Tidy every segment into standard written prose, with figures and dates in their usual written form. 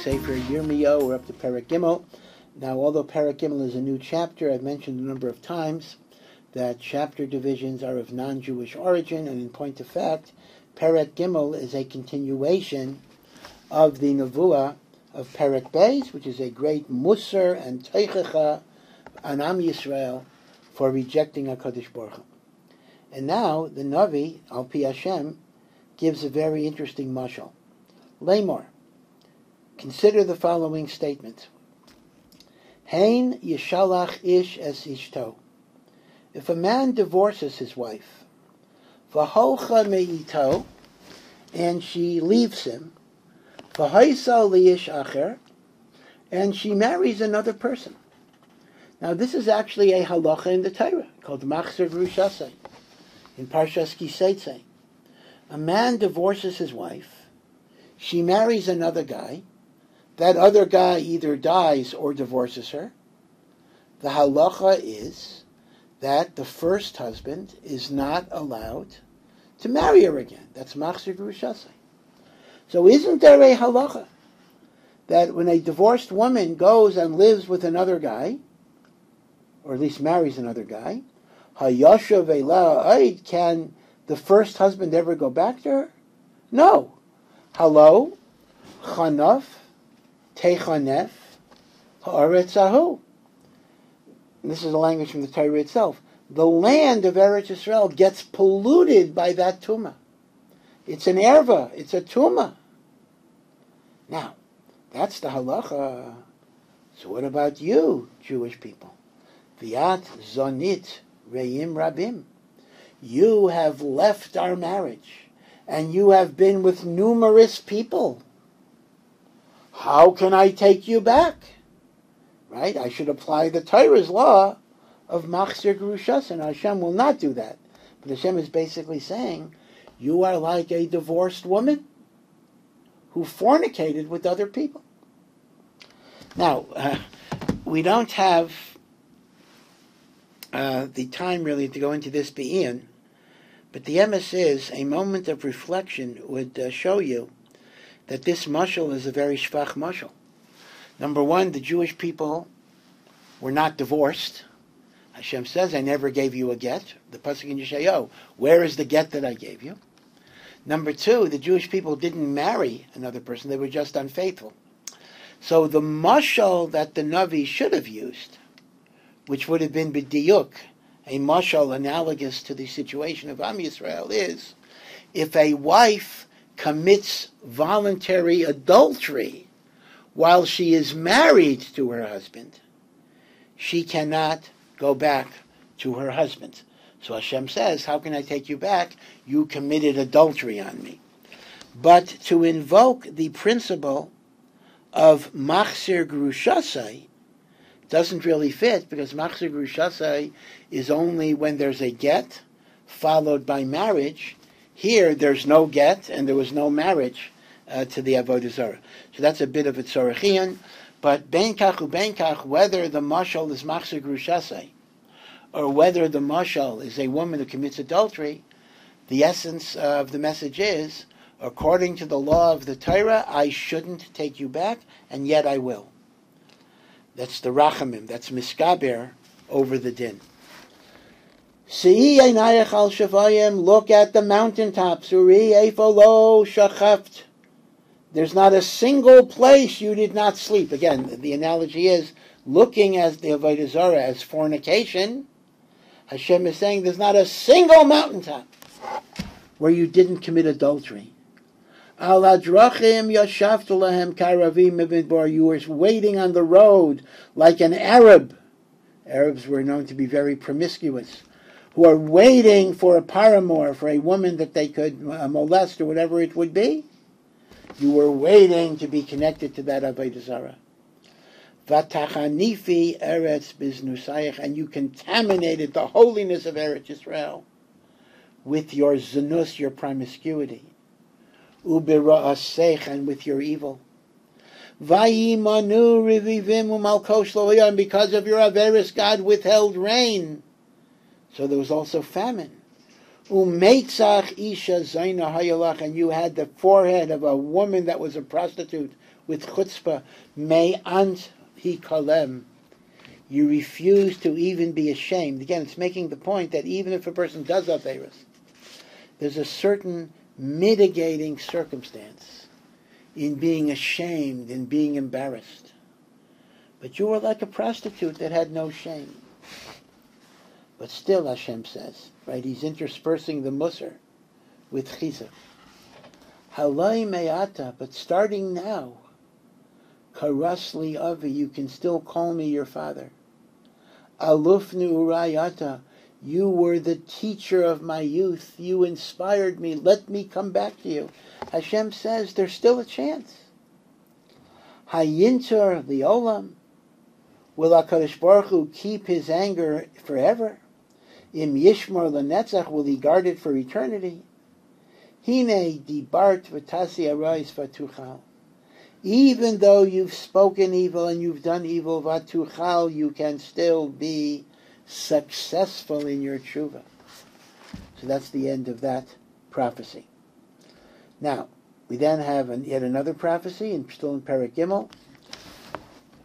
Sefer Yirmiyahu. We're up to Perek Gimel. Now, although Perek Gimel is a new chapter, I've mentioned a number of times that chapter divisions are of non-Jewish origin, and in point of fact, Perek Gimel is a continuation of the Nevuah of Perek Beis, which is a great Musar and Teichecha on Am Yisrael for rejecting HaKadosh Baruch Hu. And now, the Navi, Al Pi Hashem, gives a very interesting mashal. Lamor, consider the following statement. Hein yishalach ish es ishto. If a man divorces his wife, v'hocha me'ito, and she leaves him, v'haisa liish acher, and she marries another person. Now this is actually a halacha in the Torah, called Machzer Grushasei, in Parshas Kiseitze. A man divorces his wife, she marries another guy, that other guy either dies or divorces her. The halacha is that the first husband is not allowed to marry her again. That's Machzer Grushasei. So isn't there a halacha that when a divorced woman goes and lives with another guy, or at least marries another guy, hayashav eila, can the first husband ever go back to her? No. Halo, chanaf, techanef, haaretzahu. This is a language from the Torah itself. The land of Eretz Yisrael gets polluted by that tumah. It's an erva. It's a tumah. Now, that's the halacha. So what about you, Jewish people? Viat zonit reim rabim. You have left our marriage, and you have been with numerous people. How can I take you back? Right? I should apply the Torah's law of Machzer Grushas, and Hashem will not do that. But Hashem is basically saying, you are like a divorced woman who fornicated with other people. Now, we don't have the time really to go into this be'in, but the emes is a moment of reflection would show you that this mashal is a very shvach mashal. Number one, the Jewish people were not divorced. Hashem says, I never gave you a get. The pasuk in Yeshayahu, where is the get that I gave you? Number two, the Jewish people didn't marry another person. They were just unfaithful. So the mashal that the Navi should have used, which would have been b'diyuk, a mashal analogous to the situation of Am Yisrael, is if a wife commits voluntary adultery while she is married to her husband, she cannot go back to her husband. So Hashem says, how can I take you back? You committed adultery on me. But to invoke the principle of Machzer Grushasei doesn't really fit, because Machzer Grushasei is only when there's a get followed by marriage. Here, there's no get and there was no marriage to the Avodah Zarah. So that's a bit of a tzorochian. But ben kach, whether the mashal is Machzer Grushasei or whether the mashal is a woman who commits adultery, the essence of the message is, according to the law of the Torah, I shouldn't take you back, and yet I will. That's the rachamim. That's miskaber over the din. Look at the mountaintops. There's not a single place you did not sleep. Again, the analogy is looking at the Avodah Zarah as fornication. Hashem is saying there's not a single mountaintop where you didn't commit adultery. Al adrachim yashavtu lahem karavim midbar. You were waiting on the road like an Arab. Arabs were known to be very promiscuous, who are waiting for a paramour, for a woman that they could molest or whatever it would be. You were waiting to be connected to that Avodah Zarah. Vatachanifi eretz biznusayach, and you contaminated the holiness of Eretz Yisrael with your zenus, your promiscuity. Ubira'asech, and with your evil. Vayimanu rivivim umalkosh lo'yah, and because of your averis, God withheld rain. So there was also famine. Umeitzach isha zayna hayalach, and you had the forehead of a woman that was a prostitute with chutzpah, me ant hi kalem. You refuse to even be ashamed. Again, it's making the point that even if a person does Averos, there's a certain mitigating circumstance in being ashamed and being embarrassed. But you were like a prostitute that had no shame. But still, Hashem says, right, he's interspersing the musar with chizuk. Halai me'ata, but starting now, karasli avi, you can still call me your father. Alufnu urayata, you were the teacher of my youth. You inspired me. Let me come back to you. Hashem says there's still a chance. Hayinter liolam, will HaKadosh Baruch Hu keep his anger forever? Im yishmor lenetzach, will he guard it for eternity? Hine dibart v'tasi arais v'tuchal. Even though you've spoken evil and you've done evil, v'tuchal, you can still be successful in your tshuva. So that's the end of that prophecy. Now, we then have yet another prophecy, still in Perek Gimel.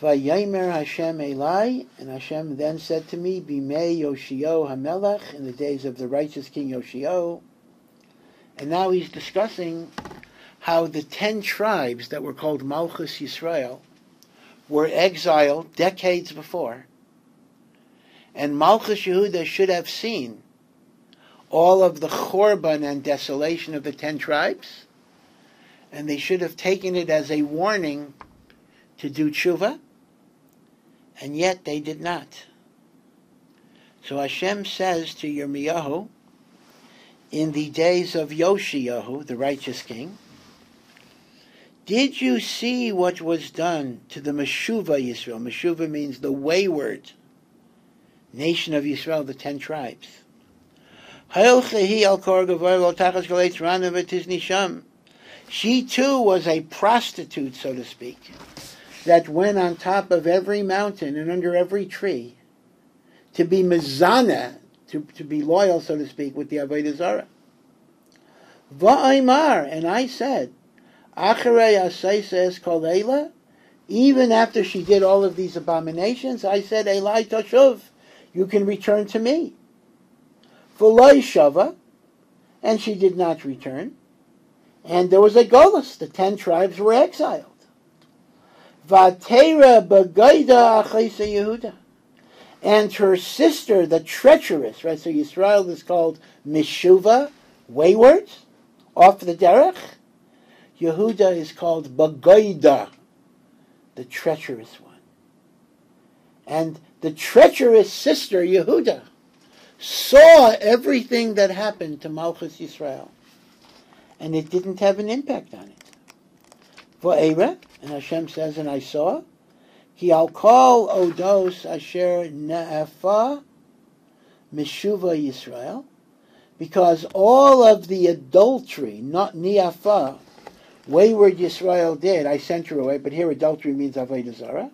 Vayomer Hashem Elai, and Hashem then said to me, Bimei Yoshio HaMelech, in the days of the righteous King Yoshio. And now he's discussing how the 10 tribes that were called Malchus Yisrael were exiled decades before. And Malchus Yehuda should have seen all of the chorban and desolation of the 10 tribes, and they should have taken it as a warning to do tshuva, and yet they did not. So Hashem says to Yirmiyahu, in the days of Yoshiyahu, the righteous king, did you see what was done to the Meshuva Yisrael? Meshuva means the wayward nation of Yisrael, the 10 tribes. She too was a prostitute, so to speak, that went on top of every mountain and under every tree to be mezana, to be loyal, so to speak, with the Avodah Zarah. Va'imar, and I said, Acharei aseises kol eila, even after she did all of these abominations, I said, Elai toshuv, you can return to me. V'loi shava, and she did not return. And there was a golus, the 10 tribes were exiled. Vatera b'gaida achaisa Yehuda. And her sister, the treacherous, right? So Yisrael is called Meshuva, wayward, off the derech. Yehuda is called Bagaida, the treacherous one. And the treacherous sister, Yehuda, saw everything that happened to Malchus Yisrael. And it didn't have an impact on it. Va'era, and Hashem says, and I saw, Ki al kol odos asher na'afa Meshuva Yisrael, because all of the adultery, not ni'afa, wayward Yisrael did, I sent her away, but here adultery means Avodah Zarah.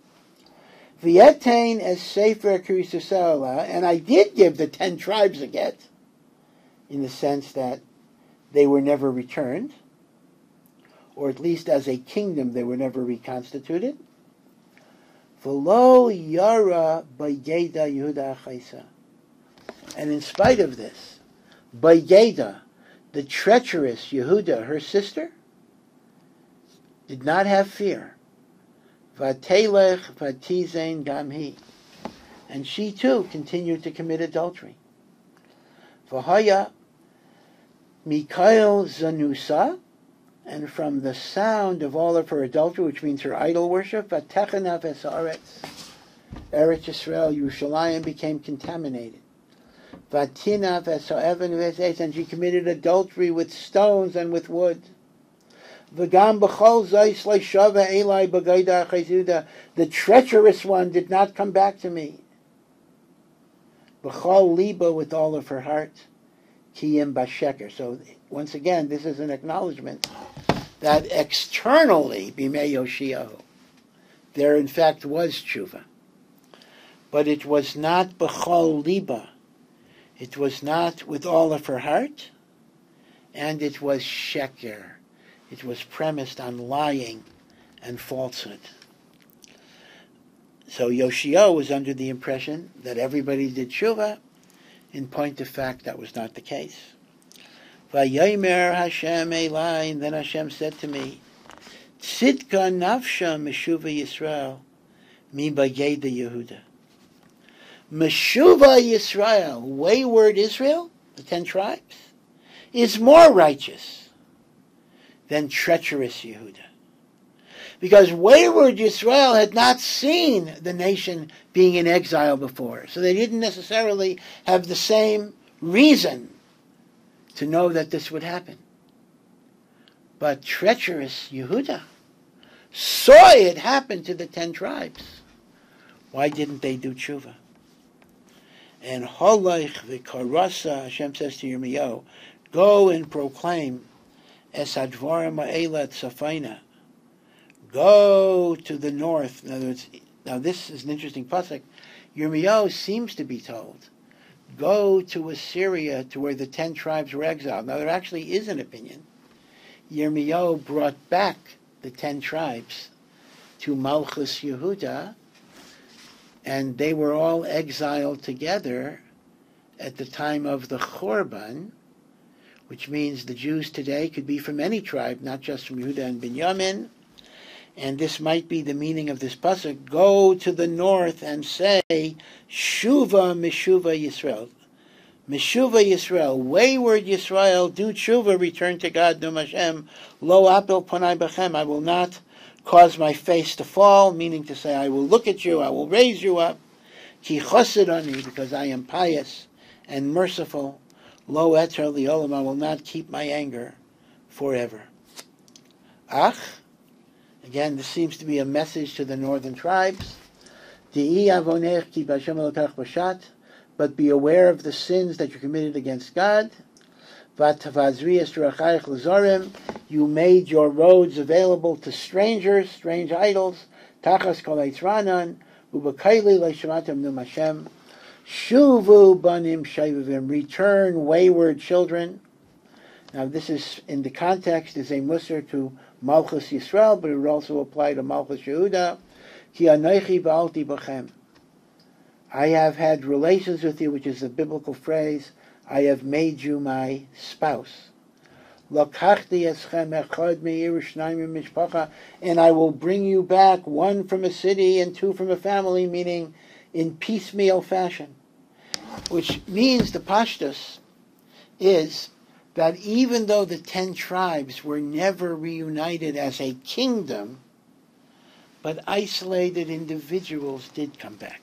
V'yetain es sefer krisusela, and I did give the 10 tribes a get, in the sense that they were never returned, or at least as a kingdom they were never reconstituted. V'lo yara b'yeda Yehuda achaisa. And in spite of this, b'yeda, the treacherous Yehuda, her sister, did not have fear. Vatelech vatizein gamhi. And she too continued to commit adultery. V'haya Mikael zanusa, and from the sound of all of her adultery, which means her idol worship, Vatechana v'sa'aretz, Eretz Yisrael, Yerushalayim became contaminated. Vatina v'sa'evan v'sa'ez, and she committed adultery with stones and with wood. V'gam b'chol zayis le'shava elai b'gaida achazuda, the treacherous one did not come back to me. B'chol liba, with all of her heart. Kiyim basheker. So once again, this is an acknowledgement that externally, bimei Yoshiyahu, there in fact was tshuva, but it was not b'chol liba. It was not with all of her heart, and it was sheker. It was premised on lying and falsehood. So Yoshio was under the impression that everybody did tshuva. In point of fact, that was not the case. Vayomer Hashem Elai, and then Hashem said to me, Tzidka nafsha meshuva Yisrael mi bageda Yehuda. Meshuva Yisrael, wayward Israel, the 10 tribes, is more righteous than treacherous Yehuda. Because wayward Yisrael had not seen the nation being in exile before, so they didn't necessarily have the same reason to know that this would happen. But treacherous Yehuda saw it happen to the 10 tribes. Why didn't they do tshuva? And Holaych v'karasa, Hashem says to Yirmiyahu, go and proclaim es advarim ha'ela tzafayna. Go to the north. In other words, now this is an interesting pasuk. Yirmiyahu seems to be told, go to Assyria, to where the 10 tribes were exiled. Now there actually is an opinion. Yirmiyahu brought back the 10 tribes to Malchus Yehuda, and they were all exiled together at the time of the Chorban, which means the Jews today could be from any tribe, not just from Yehuda and Binyamin. And this might be the meaning of this pasuk, go to the north and say, Shuva Meshuva Yisrael. Meshuva Yisrael, wayward Yisrael, do tshuva, return to God, Num Hashem, lo apel panai bachem, I will not cause my face to fall, meaning to say, I will look at you, I will raise you up, ki chosed ani, because I am pious and merciful, lo eter liolam, I will not keep my anger forever. Ach, again, this seems to be a message to the northern tribes. But be aware of the sins that you committed against God. You made your roads available to strangers, strange idols. Return, wayward children. Now this is, in the context, is a musar to Malchus Yisrael, but it would also apply to Malchus Yehuda. Ki anochi ba'alti b'chem. I have had relations with you, which is a biblical phrase. I have made you my spouse. Lokachti eschem echad me'ir shnayim mishpacha, and I will bring you back, one from a city and 2 from a family, meaning in piecemeal fashion. Which means the pashtus is that even though the 10 tribes were never reunited as a kingdom, but isolated individuals did come back.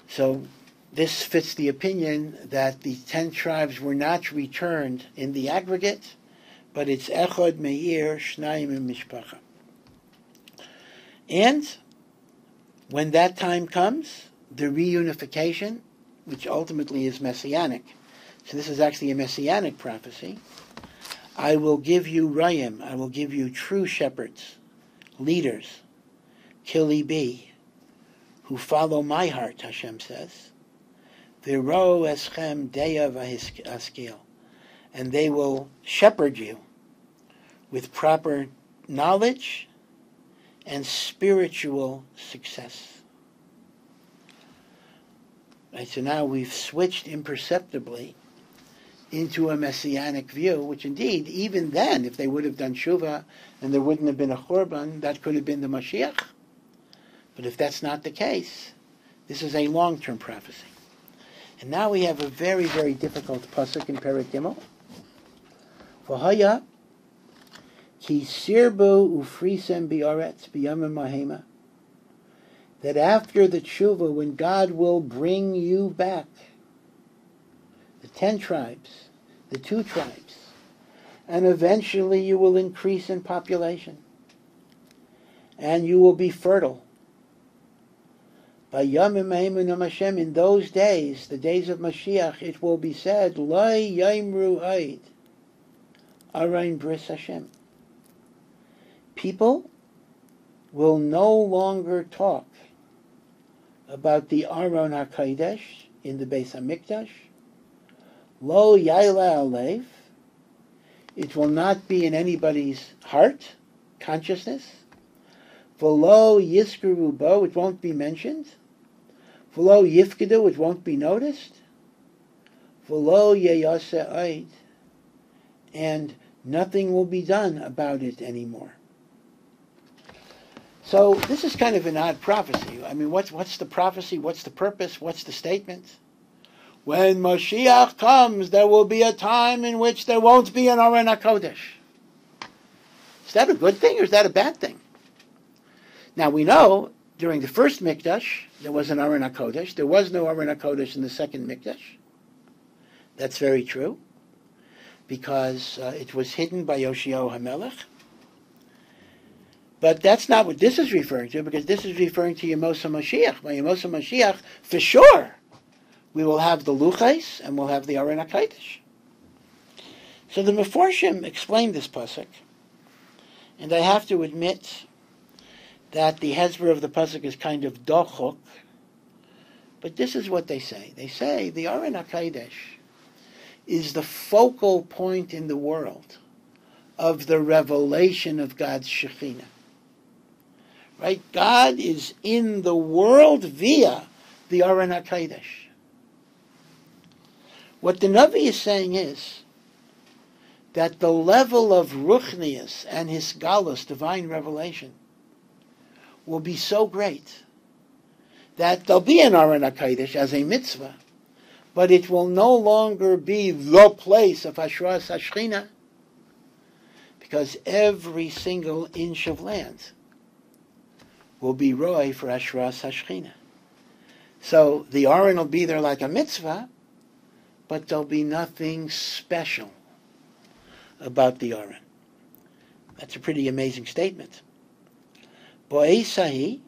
So this fits the opinion that the 10 tribes were not returned in the aggregate, but it's echad me'ir shnayim mishpacha. And when that time comes, the reunification, which ultimately is messianic, so this is actually a messianic prophecy, I will give you rayim, I will give you true shepherds, leaders, kilibi, who follow my heart, Hashem says. V'ro eschem deya v'haskil, and they will shepherd you with proper knowledge and spiritual success. Right, so now we've switched imperceptibly into a messianic view, which indeed, even then, if they would have done tshuva and there wouldn't have been a churban, that could have been the Mashiach. But if that's not the case, this is a long-term prophecy. And now we have a very, very difficult pasuk in Perek Gimel. V'haya ki sirbu ufrisem bi'aretz b'yamim mahema, that after the tshuva, when God will bring you back, the 10 tribes, the 2 tribes, and eventually you will increase in population, and you will be fertile. By Yamim Mahim Hashem, in those days, the days of Mashiach, it will be said, Lo Yaimru Haid, Arain Bris Hashem. People will no longer talk about the Aron HaKodesh in the Beis HaMikdash. Lo Yaila Alev, it will not be in anybody's heart. consciousness. V'lo yizkaru bo, it won't be mentioned. V'lo yifkedu, it won't be noticed. V'lo yeyaseh oid, and nothing will be done about it anymore. So this is kind of an odd prophecy. I mean, what's the prophecy? What's the purpose? What's the statement? When Mashiach comes, there will be a time in which there won't be an Aron HaKodesh. Is that a good thing or is that a bad thing? Now we know during the first Mikdash there was an Aron HaKodesh. There was no Aron HaKodesh in the second Mikdash. That's very true, because it was hidden by Yoshiyahu HaMelech. But that's not what this is referring to, because this is referring to Yemos HaMashiach. By Yemos HaMashiach, for sure, we will have the Luchais and we'll have the Aron HaKodesh. So the Meforshim explained this pasuk, and I have to admit that the hezbollah of the pasuk is kind of dochok, but this is what they say. They say the Aron HaKodesh is the focal point in the world of the revelation of God's Shekhinah. Right? God is in the world via the Aron HaKodesh. What the Navi is saying is that the level of Ruchnius and Hisgalus, divine revelation, will be so great that there'll be an Aron HaKodesh as a mitzvah, but it will no longer be the place of Hashras HaShechina, because every single inch of land will be roy for Hashras HaShechina. So the Aron will be there like a mitzvah, but there'll be nothing special about the Aron. That's a pretty amazing statement. Bo'esahi,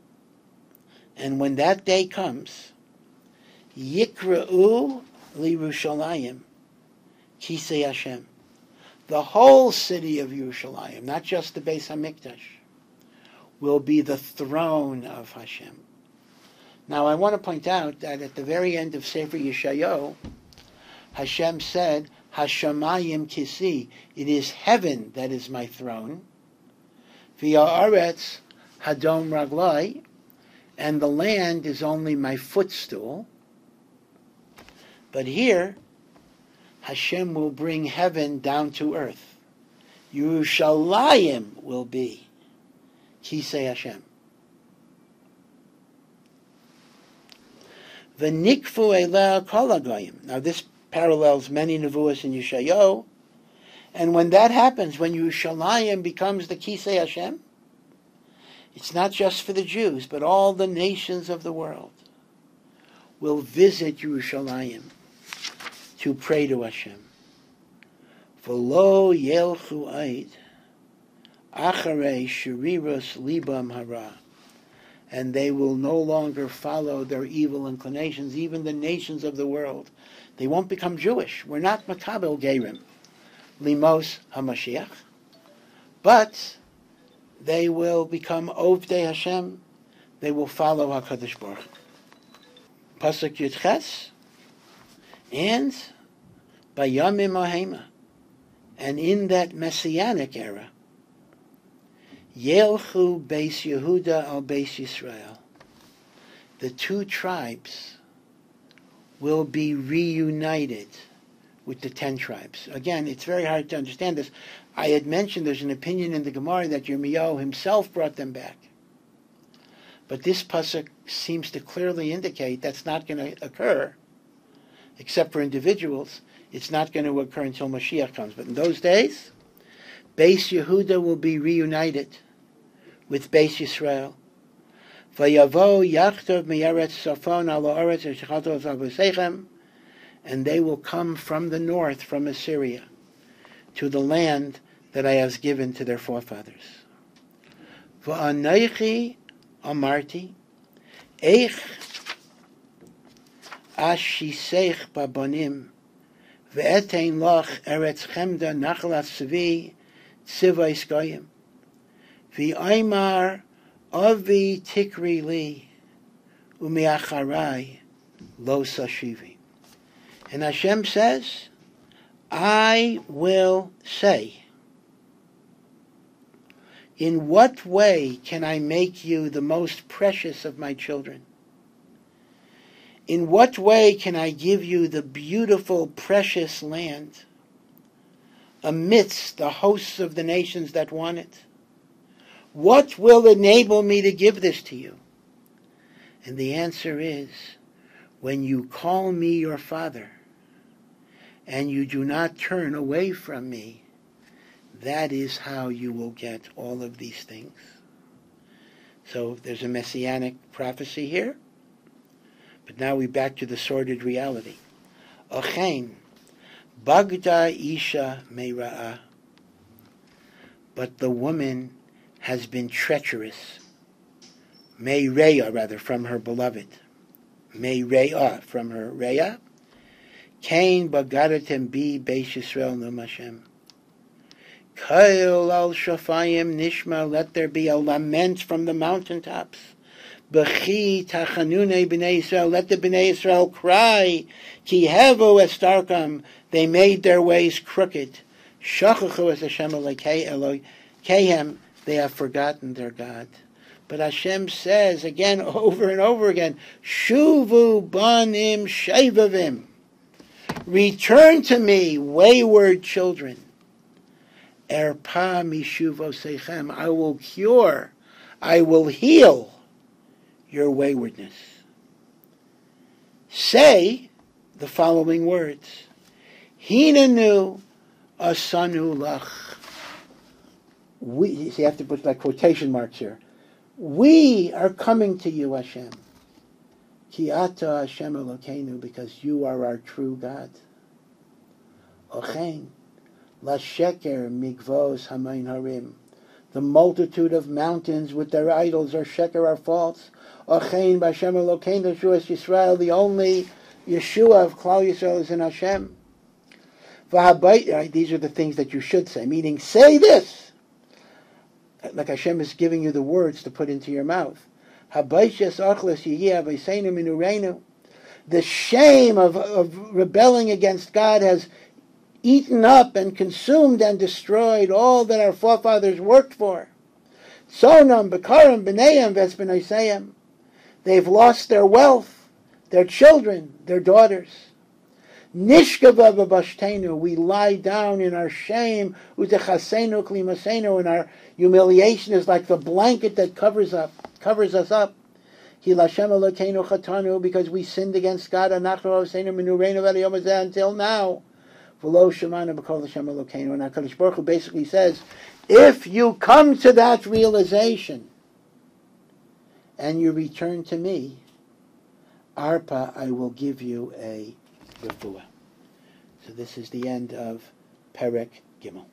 and when that day comes, Yikra'u liYerushalayim Kisei Hashem. The whole city of Yerushalayim, not just the Beis HaMikdash, will be the throne of Hashem. Now I want to point out that at the very end of Sefer Yeshayahu, Hashem said, Hashamayim Kisi, it is heaven that is my throne. V'ya'aretz Hadom Raglai, and the land is only my footstool. But here, Hashem will bring heaven down to earth. Yerushalayim will be Kisei Hashem. V'nikfu eleh kol hagoyim. Now this parallels many nevuos in Yeshayahu. And when that happens, when Yerushalayim becomes the Kisei Hashem, it's not just for the Jews, but all the nations of the world will visit Yerushalayim to pray to Hashem. V'lo yelchu eid acharei sheriros libam hara, and they will no longer follow their evil inclinations, even the nations of the world. They won't become Jewish. We're not makabel gerim, limos hamashiach, but they will become ovdei Hashem. They will follow HaKadosh Baruch Hu. Pasuk Yudches, and Bayamim Ahema, and in that messianic era, Yelchu Beis Yehuda al Beis Yisrael, the two tribes will be reunited with the 10 tribes. Again, it's very hard to understand this. I had mentioned there's an opinion in the Gemara that yirmiyahu himself brought them back. But this pasuk seems to clearly indicate that's not going to occur, except for individuals. It's not going to occur until Mashiach comes. But in those days, Beis Yehuda will be reunited with Beis Yisrael. Vayavo yachtov me'eretz safon ala oretz eshachatov avosechem, and they will come from the north, from Assyria, to the land that I have given to their forefathers. V'anaychi amarti, eich ashiseich babonim, ve'etein lach eretz chemda nachalat sevi tzivay skoyim, v'aymar avi tikri li, u'miacharai lo sashivi. And Hashem says, I will say, In what way can I make you the most precious of my children? In what way can I give you the beautiful, precious land amidst the hosts of the nations that want it? What will enable me to give this to you? And the answer is, when you call me your Father, and you do not turn away from me, that is how you will get all of these things. So there's a messianic prophecy here, but now we're back to the sordid reality. Ochein, bagda isha meira'ah, but the woman has been treacherous. Meireya, rather, from her beloved. Meireya, from her Reya. Kain bagadatem bi beish Yisrael num Hashem. Kail al shafayim nishma, let there be a lament from the mountaintops. B'chi tachanune b'nei Yisrael, let the b'nei Yisrael cry. Ki hevu estarkam, they made their ways crooked. Shachachu es Hashem Elokehem, they have forgotten their God. But Hashem says again, over and over again, Shuvu banim shevavim, return to me, wayward children. Erpa mishuvosechem, I will cure, I will heal your waywardness. Say the following words. Hinanu asanu lach. We, see, you have to put like quotation marks here. We are coming to you, Hashem. Ki ata Hashem Elokeinu, because you are our true God. Ochein, la sheker migvos hamayin harim. The multitude of mountains with their idols are sheker, are false. Ochein b'Hashem Elokeinu Yeshua Yisrael, the only Yeshua of Klal Yisrael is in Hashem. These are the things that you should say, meaning say this. Like Hashem is giving you the words to put into your mouth. The shame of rebelling against God has eaten up and consumed and destroyed all that our forefathers worked for. Sonam, Bekarim, B'neiam, Vesb'noiseiam. They've lost their wealth, their children, their daughters. Nishkava b'bashtenu, we lie down in our shame. Utechasenu klimasenu, and our humiliation is like the blanket that covers us up. Ki l'Hashem Elokeinu chatanu, because we sinned against God. Anachnu avseinu minureinu v'ad hayom hazeh, until now. V'lo shemanu b'kol Hashem Elokeinu. And HaKadosh Baruch Hu basically says, if you come to that realization and you return to me, Arpa, I will give you a refuah. So this is the end of Perek Gimel.